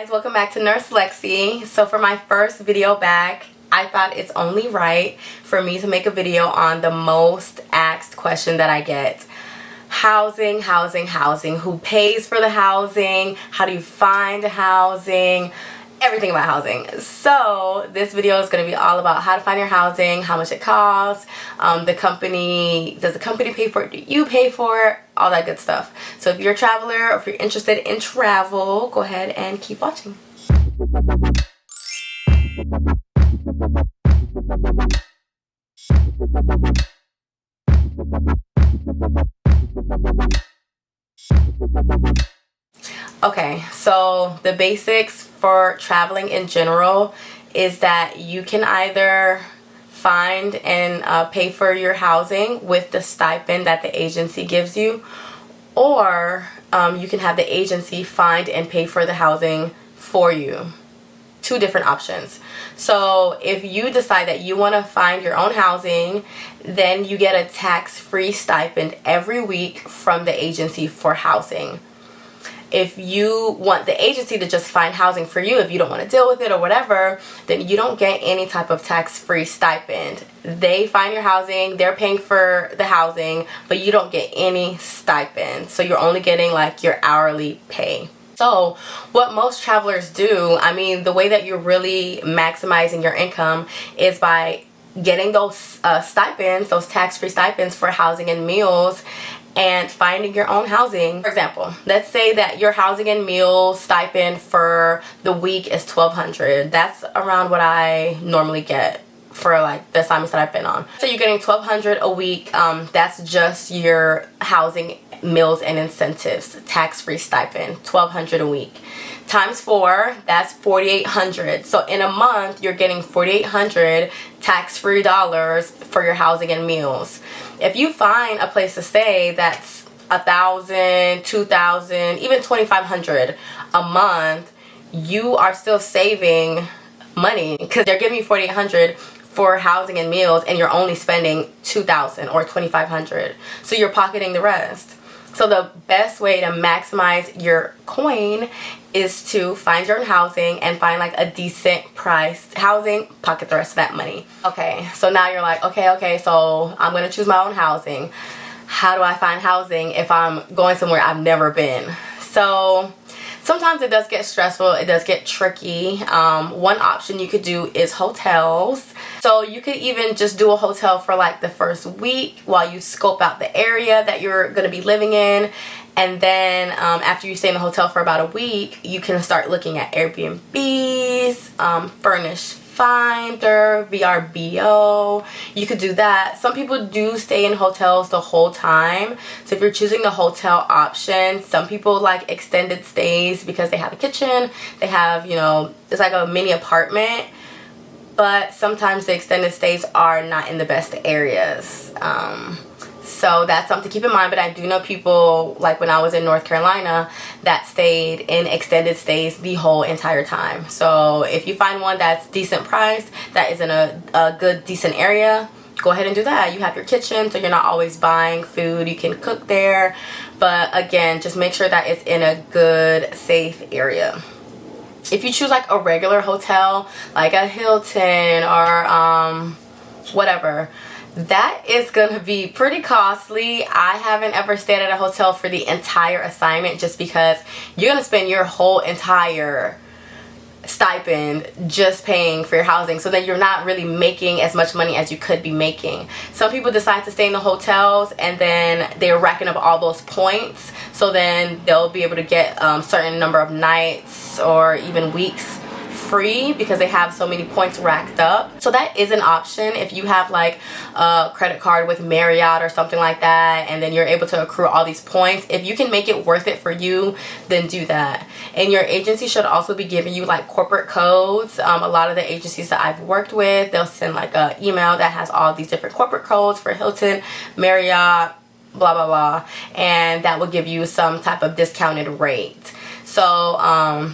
Guys, welcome back to Nurse Lexi. So for my first video back, I thought it's only right for me to make a video on the most asked question that I get. Housing. Who pays for the housing? How do you find housing? Everything about housing. So this video is going to be all about how to find your housing, how much it costs, does the company pay for it, do you pay for it, all that good stuff. So if you're a traveler or if you're interested in travel, go ahead and keep watching. Okay, so the basics for traveling in general is that you can either find and pay for your housing with the stipend that the agency gives you, or you can have the agency find and pay for the housing for you. Two different options. So if you decide that you want to find your own housing, then you get a tax-free stipend every week from the agency for housing. If you want the agency to just find housing for you, if you don't want to deal with it or whatever, then you don't get any type of tax-free stipend. They find your housing, they're paying for the housing, but you don't get any stipend. So you're only getting like your hourly pay. So what most travelers do, I mean, the way that you're really maximizing your income is by getting those stipends, those tax-free stipends for housing and meals, and finding your own housing. For example, let's say that your housing and meal stipend for the week is $1,200. That's around what I normally get for like the assignments that I've been on. So you're getting $1,200 a week. That's just your housing, meals, and incentives, tax-free stipend, $1,200 a week. Times 4, that's $4,800. So in a month, you're getting $4,800 tax-free dollars for your housing and meals. If you find a place to stay that's $1,000, $2,000, even $2,500 a month, you are still saving money because they're giving you $4,800 for housing and meals, and you're only spending $2,000 or $2,500. So you're pocketing the rest. So the best way to maximize your coin is to find your own housing and find like a decent priced housing, pocket the rest of that money. Okay, so now you're like, okay, so I'm gonna choose my own housing. How do I find housing if I'm going somewhere I've never been? So sometimes it does get stressful, it does get tricky. One option you could do is hotels. So you could even just do a hotel for like the first week while you scope out the area that you're going to be living in. And then after you stay in the hotel for about a week, you can start looking at Airbnbs, Furnish Finder, VRBO. You could do that. Some people do stay in hotels the whole time. So if you're choosing the hotel option, some people like extended stays because they have a kitchen. They have, it's like a mini apartment. But sometimes the extended stays are not in the best areas. So that's something to keep in mind. But I do know people, like when I was in North Carolina, that stayed in extended stays the whole entire time. So if you find one that's decent priced, that is in a good, decent area, go ahead and do that. You have your kitchen, so you're not always buying food. You can cook there. But again, just make sure that it's in a good, safe area. If you choose like a regular hotel, like a Hilton or whatever, that is going to be pretty costly. I haven't ever stayed at a hotel for the entire assignment just because you're going to spend your whole entire stipend just paying for your housing, so then you're not really making as much money as you could be making. Some people decide to stay in the hotels and then they're racking up all those points, so then they'll be able to get a certain number of nights or even weeks free because they have so many points racked up. So that is an option if you have like a credit card with Marriott or something like that, and then you're able to accrue all these points. If you can make it worth it for you, then do that. And your agency should also be giving you like corporate codes. A lot of the agencies that I've worked with, they'll send like an email that has all these different corporate codes for Hilton, Marriott, blah blah blah, and that will give you some type of discounted rate. So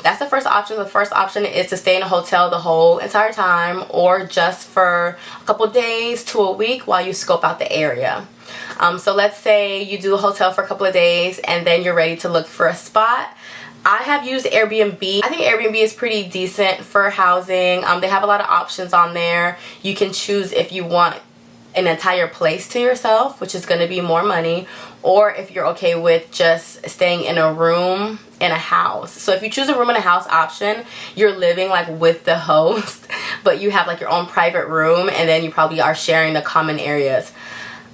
that's the first option. The first option is to stay in a hotel the whole entire time, or just for a couple days to a week while you scope out the area. So let's say you do a hotel for a couple of days and then you're ready to look for a spot. I have used Airbnb. I think Airbnb is pretty decent for housing. They have a lot of options on there. You can choose if you want an entire place to yourself, which is going to be more money, or if you're okay with just staying in a room in a house. So if you choose a room in a house option, you're living like with the host, but you have like your own private room, and then you probably are sharing the common areas.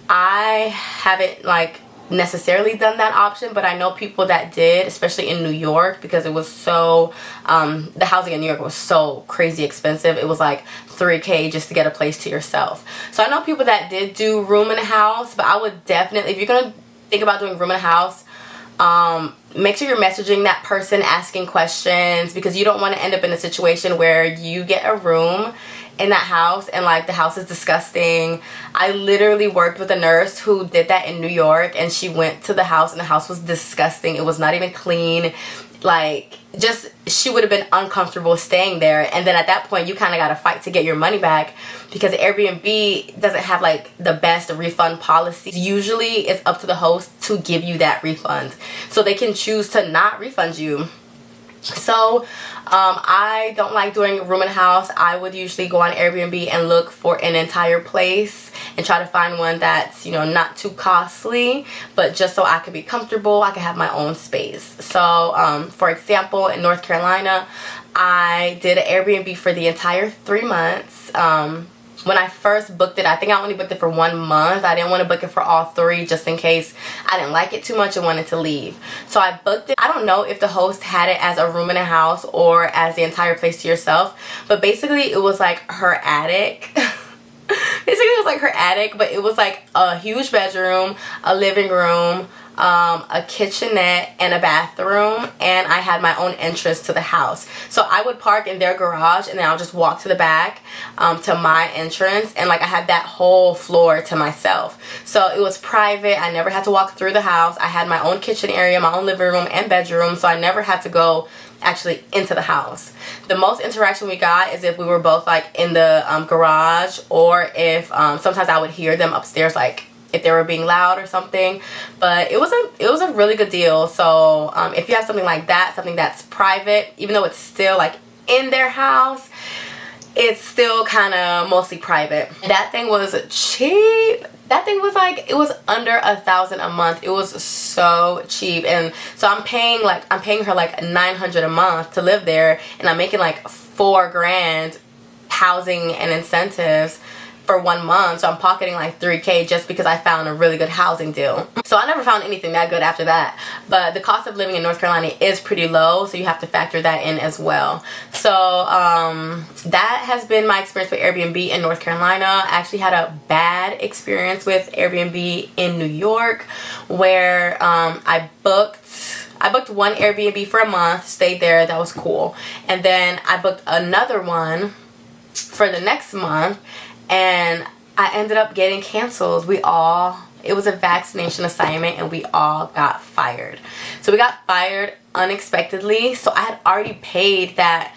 I haven't like necessarily done that option, but I know people that did, especially in New York, because it was so the housing in New York was so crazy expensive. It was like $3,000 just to get a place to yourself. So I know people that did do room in a house, but I would definitely, if you're gonna think about doing room in a house, make sure you're messaging that person, asking questions, because you don't want to end up in a situation where you get a room in that house and like the house is disgusting. I literally worked with a nurse who did that in New York, and she went to the house and the house was disgusting. It was not even clean. Like, just, she would have been uncomfortable staying there. And then at that point you kind of got to fight to get your money back, because Airbnb doesn't have like the best refund policy. Usually it's up to the host to give you that refund, so they can choose to not refund you. So I don't like doing room in a house. I would usually go on Airbnb and look for an entire place and try to find one that's, you know, not too costly, but just so I could be comfortable, I could have my own space. So for example, in North Carolina, I did an Airbnb for the entire 3 months. When I first booked it, I think I only booked it for 1 month. I didn't want to book it for all 3 just in case I didn't like it too much and wanted to leave. So I booked it. I don't know if the host had it as a room in a house or as the entire place to yourself, but basically it was like her attic. Basically it was like her attic, but it was like a huge bedroom, a living room, a kitchenette, and a bathroom, and I had my own entrance to the house. So I would park in their garage and then I'll just walk to the back to my entrance, and like I had that whole floor to myself. So it was private. I never had to walk through the house. I had my own kitchen area, my own living room and bedroom, so I never had to go actually into the house. The most interaction we got is if we were both like in the garage, or if sometimes I would hear them upstairs, like if they were being loud or something. But it was a really good deal. So if you have something like that, something that's private, even though it's still like in their house, it's still kind of mostly private. That thing was cheap. That thing was like, it was under $1,000 a month. It was so cheap. And so I'm paying her like $900 a month to live there, and I'm making like $4 grand housing and incentives for 1 month. So I'm pocketing like $3,000 just because I found a really good housing deal. So I never found anything that good after that. But the cost of living in North Carolina is pretty low, so you have to factor that in as well. So that has been my experience with Airbnb in North Carolina. I actually had a bad experience with Airbnb in New York, where I booked one Airbnb for a month, stayed there, that was cool. And then I booked another one for the next month, and I ended up getting canceled. It was a vaccination assignment, and we all got fired. So we got fired unexpectedly. So I had already paid that.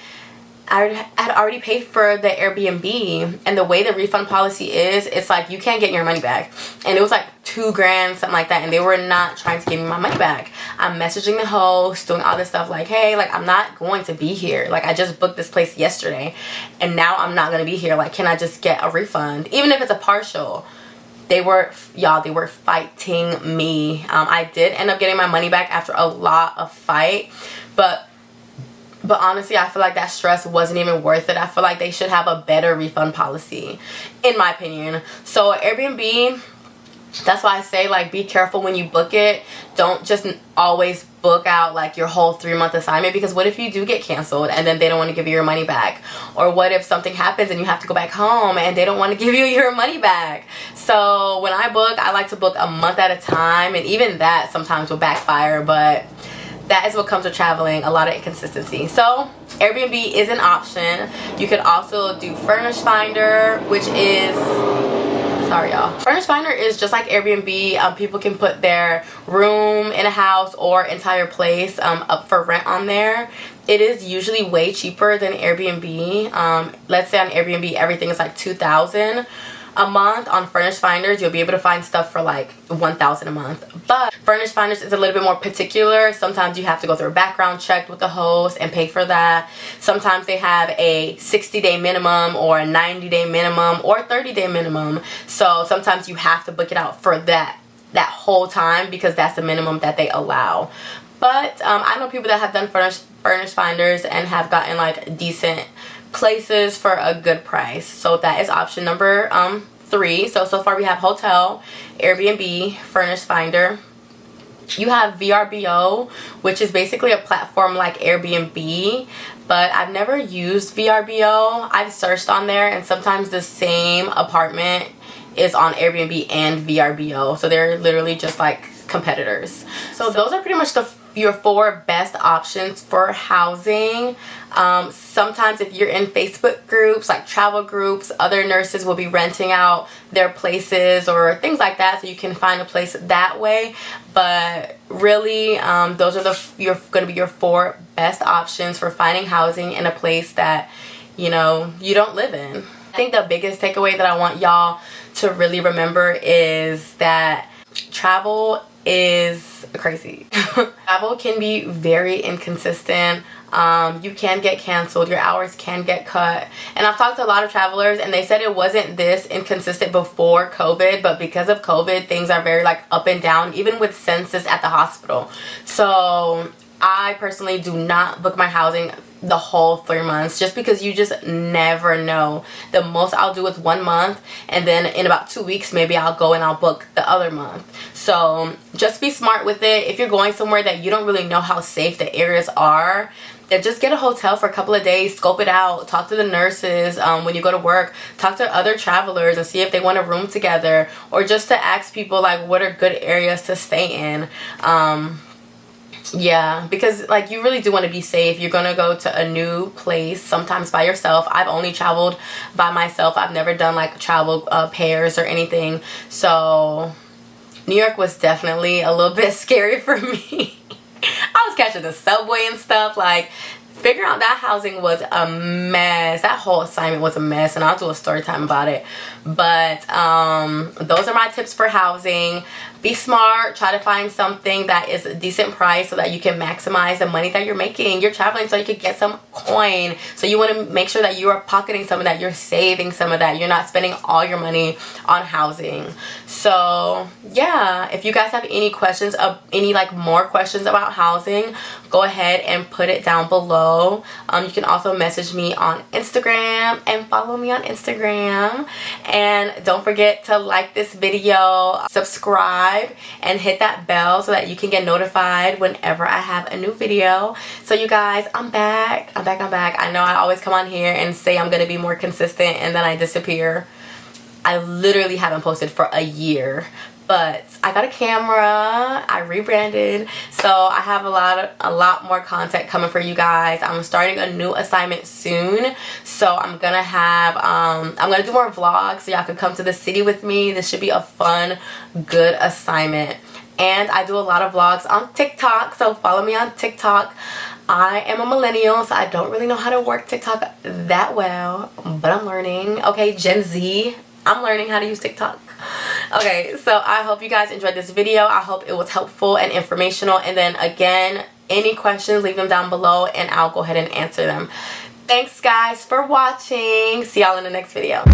I had already paid for the Airbnb, and the way the refund policy is, it's like you can't get your money back. And it was like $2 grand, something like that, and they were not trying to give me my money back. I'm messaging the host, doing all this stuff like, hey, like I'm not going to be here. Like I just booked this place yesterday, and now I'm not gonna be here. Like, can I just get a refund, even if it's a partial? They were fighting me. I did end up getting my money back after a lot of fight, but honestly, I feel like that stress wasn't even worth it. I feel like they should have a better refund policy, in my opinion. So Airbnb, that's why I say, like, be careful when you book it. Don't just always book out like your whole 3-month assignment, because what if you do get canceled and then they don't want to give you your money back? Or what if something happens and you have to go back home and they don't want to give you your money back? So when I book, I like to book a month at a time, and even that sometimes will backfire, but that is what comes with traveling, a lot of inconsistency. So Airbnb is an option. You could also do Furnish Finder, which is, sorry y'all, Furnish Finder is just like Airbnb. People can put their room in a house or entire place up for rent on there. It is usually way cheaper than Airbnb. Let's say on Airbnb everything is like $2,000. a month on Furnish Finders, you'll be able to find stuff for like $1,000 a month. But Furnish Finders is a little bit more particular. Sometimes you have to go through a background check with the host and pay for that. Sometimes they have a 60-day minimum or a 90-day minimum or 30-day minimum. So sometimes you have to book it out for that whole time because that's the minimum that they allow. But I know people that have done Furnish Finders and have gotten like decent places for a good price. So that is option number 3. So far we have hotel, Airbnb, Furnish Finder. You have VRBO, which is basically a platform like Airbnb, but I've never used VRBO. I've searched on there and sometimes the same apartment is on Airbnb and VRBO, so they're literally just like competitors. So those are pretty much your 4 best options for housing. Sometimes if you're in Facebook groups, like travel groups, other nurses will be renting out their places or things like that, so you can find a place that way. But really, those are going to be your 4 best options for finding housing in a place that, you know, you don't live in. I think the biggest takeaway that I want y'all to really remember is that travel is crazy. Travel can be very inconsistent. You can get canceled, your hours can get cut, and I've talked to a lot of travelers and they said it wasn't this inconsistent before COVID, but because of COVID things are very like up and down, even with census at the hospital. So I personally do not book my housing the whole 3 months just because you just never know. The most I'll do is 1 month, and then in about 2 weeks maybe I'll go and I'll book the other month. So just be smart with it. If you're going somewhere that you don't really know how safe the areas are, then just get a hotel for a couple of days, scope it out, talk to the nurses when you go to work, talk to other travelers and see if they want a room together, or just to ask people like what are good areas to stay in. Yeah, because like you really do want to be safe. You're gonna go to a new place sometimes by yourself. I've only traveled by myself. I've never done like travel pairs or anything. So New York was definitely a little bit scary for me. I was catching the subway and stuff. Like, figuring out that housing was a mess. That whole assignment was a mess, and I'll do a story time about it. But those are my tips for housing. Be smart. Try to find something that is a decent price so that you can maximize the money that you're making. You're traveling so you can get some coin. So you want to make sure that you are pocketing some of that. You're saving some of that. You're not spending all your money on housing. So yeah, if you guys have any questions, more questions about housing, go ahead and put it down below. You can also message me on Instagram and follow me on Instagram. And don't forget to like this video, subscribe, and hit that bell so that you can get notified whenever I have a new video. So you guys, I'm back. I know I always come on here and say I'm gonna be more consistent and then I disappear. I literally haven't posted for a year, but I got a camera, I rebranded, so I have a lot more content coming for you guys. I'm starting a new assignment soon, so I'm gonna do more vlogs so y'all can come to the city with me. This should be a fun, good assignment. And I do a lot of vlogs on TikTok, so follow me on TikTok. I am a millennial, so I don't really know how to work TikTok that well, but I'm learning. Okay, Gen Z, I'm learning how to use TikTok. Okay, so I hope you guys enjoyed this video. I hope it was helpful and informational. And then again, any questions, leave them down below and I'll go ahead and answer them. Thanks guys for watching. See y'all in the next video.